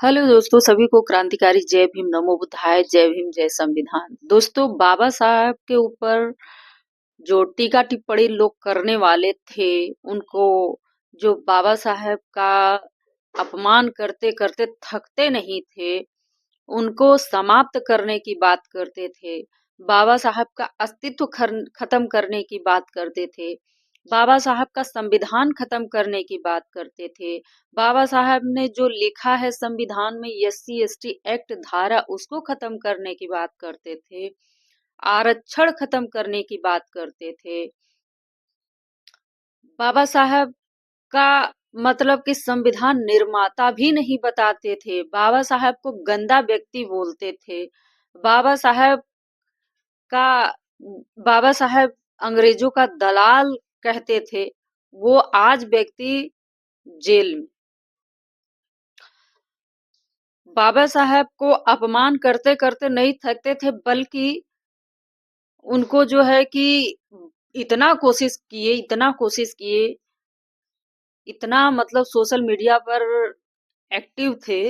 Hello दोस्तों, सभी को क्रांतिकारी जय भीम, नमो बुद्धाय, जय भीम, जय संविधान। दोस्तों, बाबा साहब के ऊपर जो टीका टिप्पणी लोग करने वाले थे, उनको जो बाबा साहब का अपमान करते करते थकते नहीं थे, उनको समाप्त करने की बात करते थे, बाबा साहब का अस्तित्व खत्म करने की बात करते थे, बाबा साहब का संविधान खत्म करने की बात करते थे, बाबा साहब ने जो लिखा है संविधान में एससी एसटी एक्ट धारा उसको खत्म करने की बात करते थे, आरक्षण खत्म करने की बात करते थे। बाबा साहब का मतलब कि संविधान निर्माता भी नहीं बताते थे, बाबा साहब को गंदा व्यक्ति बोलते थे। बाबा साहब का बाबा साहब अंग्रेजों का दलाल कहते थे। वो आज व्यक्ति जेल में। बाबा साहब को अपमान करते करते नहीं थकते थे, बल्कि उनको जो है कि इतना कोशिश किए, इतना मतलब सोशल मीडिया पर एक्टिव थे।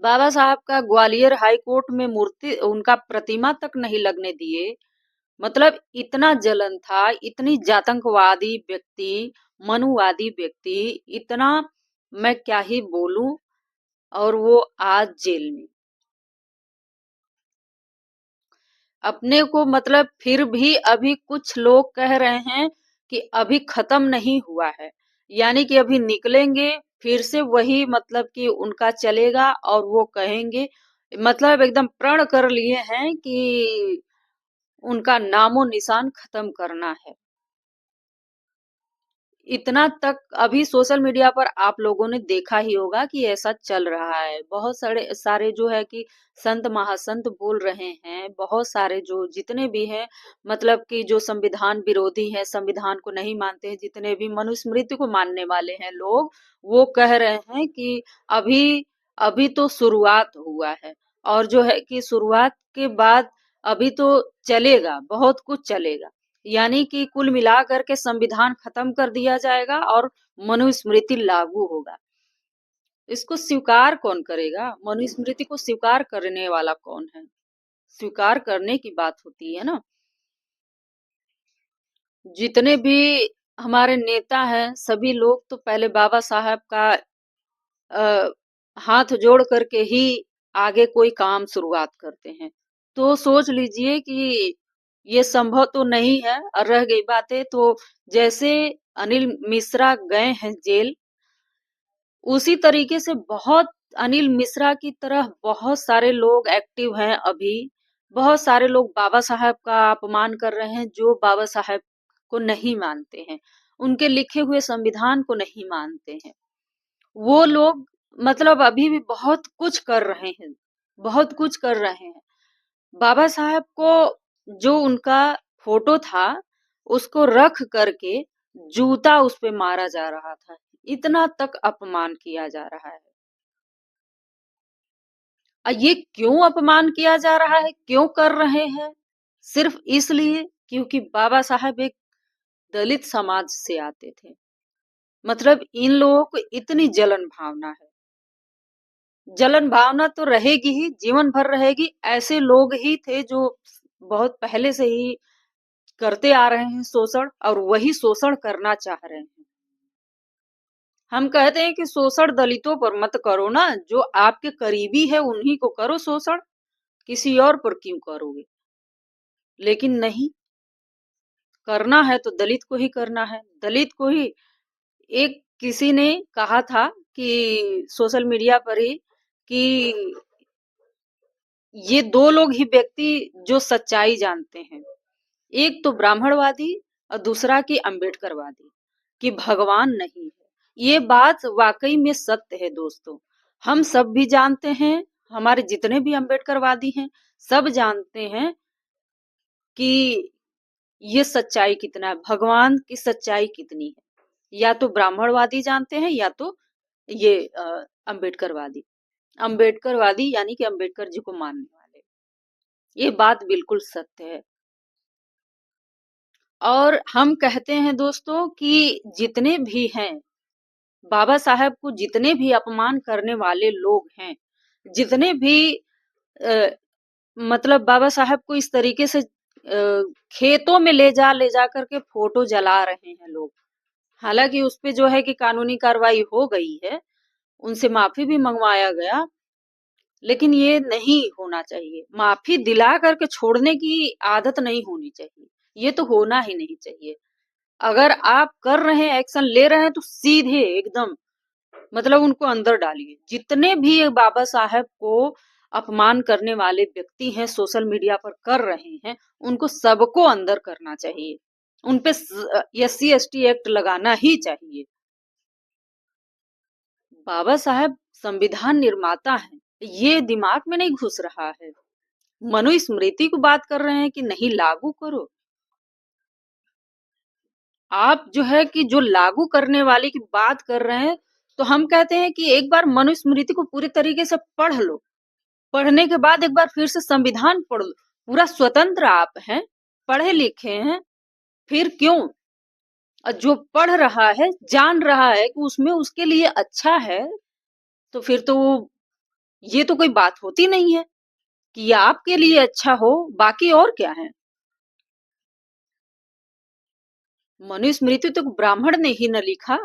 बाबा साहब का ग्वालियर हाई कोर्ट में मूर्ति, उनका प्रतिमा तक नहीं लगने दिए। मतलब इतना जलन था, इतनी जातंकवादी व्यक्ति, मनुवादी व्यक्ति, इतना मैं क्या ही बोलूं। और वो आज जेल में। अपने को मतलब फिर भी अभी कुछ लोग कह रहे हैं कि अभी खत्म नहीं हुआ है, यानी कि अभी निकलेंगे फिर से वही, मतलब कि उनका चलेगा और वो कहेंगे, मतलब एकदम प्रण कर लिए हैं कि उनका नामो निशान खत्म करना है। इतना तक अभी सोशल मीडिया पर आप लोगों ने देखा ही होगा कि ऐसा चल रहा है। बहुत सारे सारे जो है कि संत महासंत बोल रहे हैं, बहुत सारे जो जितने भी हैं, मतलब कि जो संविधान विरोधी हैं, संविधान को नहीं मानते हैं, जितने भी मनुस्मृति को मानने वाले हैं लोग, वो कह रहे हैं कि अभी अभी तो शुरुआत हुआ है, और जो है कि शुरुआत के बाद अभी तो चलेगा, बहुत कुछ चलेगा। यानी कि कुल मिलाकर के संविधान खत्म कर दिया जाएगा और मनुस्मृति लागू होगा। इसको स्वीकार कौन करेगा? मनुस्मृति को स्वीकार करने वाला कौन है? स्वीकार करने की बात होती है ना। जितने भी हमारे नेता हैं, सभी लोग तो पहले बाबा साहब का अ, हाथ जोड़ करके ही आगे कोई काम शुरुआत करते हैं। तो सोच लीजिए कि ये संभव तो नहीं है। और रह गई बातें, तो जैसे अनिल मिश्रा गए हैं जेल, उसी तरीके से बहुत अनिल मिश्रा की तरह बहुत सारे लोग एक्टिव हैं अभी। बहुत सारे लोग बाबा साहब का अपमान कर रहे हैं, जो बाबा साहब को नहीं मानते हैं, उनके लिखे हुए संविधान को नहीं मानते हैं। वो लोग मतलब अभी भी बहुत कुछ कर रहे हैं, बहुत कुछ कर रहे हैं। बाबा साहब को जो उनका फोटो था, उसको रख करके जूता उस पे मारा जा रहा था। इतना तक अपमान किया जा रहा है। ये क्यों अपमान किया जा रहा है, क्यों कर रहे हैं? सिर्फ इसलिए क्योंकि बाबा साहब एक दलित समाज से आते थे। मतलब इन लोगों को इतनी जलन भावना है। जलन भावना तो रहेगी ही, जीवन भर रहेगी। ऐसे लोग ही थे जो बहुत पहले से ही करते आ रहे हैं शोषण, और वही शोषण करना चाह रहे हैं। हम कहते हैं कि शोषण दलितों पर मत करो ना, जो आपके करीबी है उन्हीं को करो शोषण, किसी और पर क्यों करोगे? लेकिन नहीं, करना है तो दलित को ही करना है, दलित को ही। एक किसी ने कहा था कि सोशल मीडिया पर ही कि ये दो लोग ही व्यक्ति जो सच्चाई जानते हैं, एक तो ब्राह्मणवादी और दूसरा की अंबेडकरवादी, कि भगवान नहीं है। ये बात वाकई में सत्य है दोस्तों। हम सब भी जानते हैं, हमारे जितने भी अंबेडकरवादी हैं, सब जानते हैं कि ये सच्चाई कितना है, भगवान की सच्चाई कितनी है। या तो ब्राह्मणवादी जानते हैं, या तो ये अंबेडकरवादी। अंबेडकरवादी यानी कि अंबेडकर जी को मानने वाले। ये बात बिल्कुल सत्य है। और हम कहते हैं दोस्तों कि जितने भी हैं, बाबा साहब को जितने भी अपमान करने वाले लोग हैं, जितने भी मतलब बाबा साहब को इस तरीके से खेतों में ले जा करके फोटो जला रहे हैं लोग। हालांकि उस पे जो है कि कानूनी कार्रवाई हो गई है, उनसे माफी भी मंगवाया गया, लेकिन ये नहीं होना चाहिए। माफी दिला करके छोड़ने की आदत नहीं होनी चाहिए, ये तो होना ही नहीं चाहिए। अगर आप कर रहे हैं, एक्शन ले रहे हैं, तो सीधे एकदम मतलब उनको अंदर डालिए। जितने भी बाबा साहब को अपमान करने वाले व्यक्ति हैं, सोशल मीडिया पर कर रहे हैं, उनको सबको अंदर करना चाहिए। उनपे SC ST एक्ट लगाना ही चाहिए। बाबा साहब संविधान निर्माता हैं, ये दिमाग में नहीं घुस रहा है। मनुस्मृति को बात कर रहे हैं कि नहीं लागू करो। आप जो है कि जो लागू करने वाले की बात कर रहे हैं, तो हम कहते हैं कि एक बार मनुस्मृति को पूरी तरीके से पढ़ लो। पढ़ने के बाद एक बार फिर से संविधान पढ़ लो। पूरा स्वतंत्र आप हैं, पढ़े लिखे हैं, फिर क्यों? जो पढ़ रहा है, जान रहा है कि उसमें उसके लिए अच्छा है, तो फिर तो ये तो कोई बात होती नहीं है कि आपके लिए अच्छा हो, बाकी और क्या है। मनुस्मृति तो ब्राह्मण ने ही न लिखा,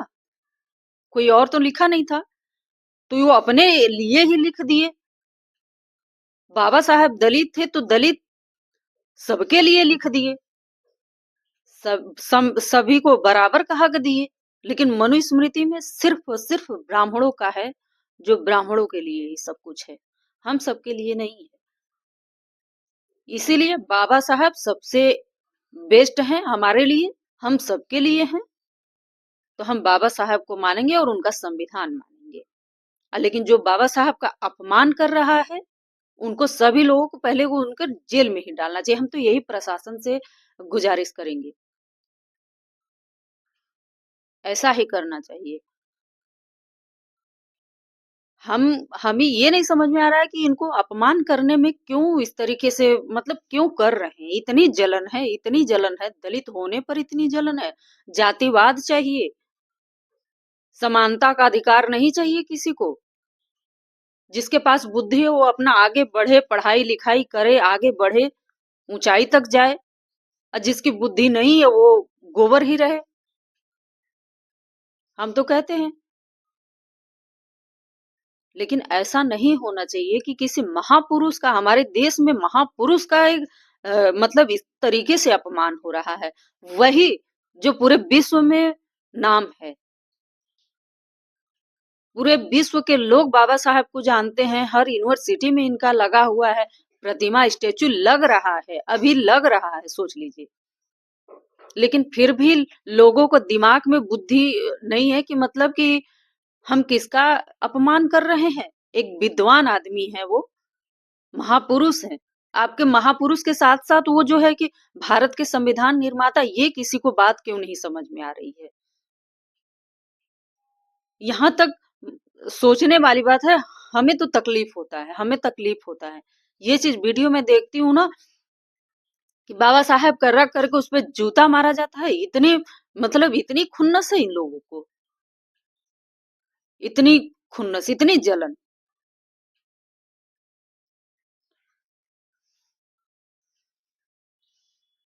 कोई और तो लिखा नहीं था, तो वो अपने लिए ही लिख दिए। बाबा साहब दलित थे तो दलित सबके लिए लिख दिए, सभी को बराबर का हक दिए। लेकिन मनुस्मृति में सिर्फ और सिर्फ ब्राह्मणों का है, जो ब्राह्मणों के लिए ही सब कुछ है, हम सबके लिए नहीं है। इसीलिए बाबा साहब सबसे बेस्ट हैं हमारे लिए, हम सबके लिए हैं, तो हम बाबा साहब को मानेंगे और उनका संविधान मानेंगे। लेकिन जो बाबा साहब का अपमान कर रहा है, उनको सभी लोगों को पहले वो उनकर जेल में ही डालना चाहिए। हम तो यही प्रशासन से गुजारिश करेंगे, ऐसा ही करना चाहिए। हम हमें ये नहीं समझ में आ रहा है कि इनको अपमान करने में क्यों इस तरीके से मतलब क्यों कर रहे हैं। इतनी जलन है, इतनी जलन है, दलित होने पर इतनी जलन है। जातिवाद चाहिए, समानता का अधिकार नहीं चाहिए किसी को। जिसके पास बुद्धि हो वो अपना आगे बढ़े, पढ़ाई लिखाई करे, आगे बढ़े, ऊंचाई तक जाए। और जिसकी बुद्धि नहीं है वो गोबर ही रहे। हम तो कहते हैं, लेकिन ऐसा नहीं होना चाहिए कि किसी महापुरुष का, हमारे देश में महापुरुष का एक मतलब इस तरीके से अपमान हो रहा है। वही जो पूरे विश्व में नाम है, पूरे विश्व के लोग बाबा साहब को जानते हैं। हर यूनिवर्सिटी में इनका लगा हुआ है, प्रतिमा स्टेचू लग रहा है, अभी लग रहा है, सोच लीजिए। लेकिन फिर भी लोगों को दिमाग में बुद्धि नहीं है कि मतलब कि हम किसका अपमान कर रहे हैं। एक विद्वान आदमी है वो, महापुरुष है। आपके महापुरुष के साथ साथ वो जो है कि भारत के संविधान निर्माता, ये किसी को बात क्यों नहीं समझ में आ रही है। यहाँ तक सोचने वाली बात है। हमें तो तकलीफ होता है, हमें तकलीफ होता है। ये चीज वीडियो में देखती हूँ ना कि बाबा साहब का रख करके उस पर जूता मारा जाता है। इतनी मतलब इतनी खुन्नस है इन लोगों को, इतनी खुन्नस, इतनी जलन।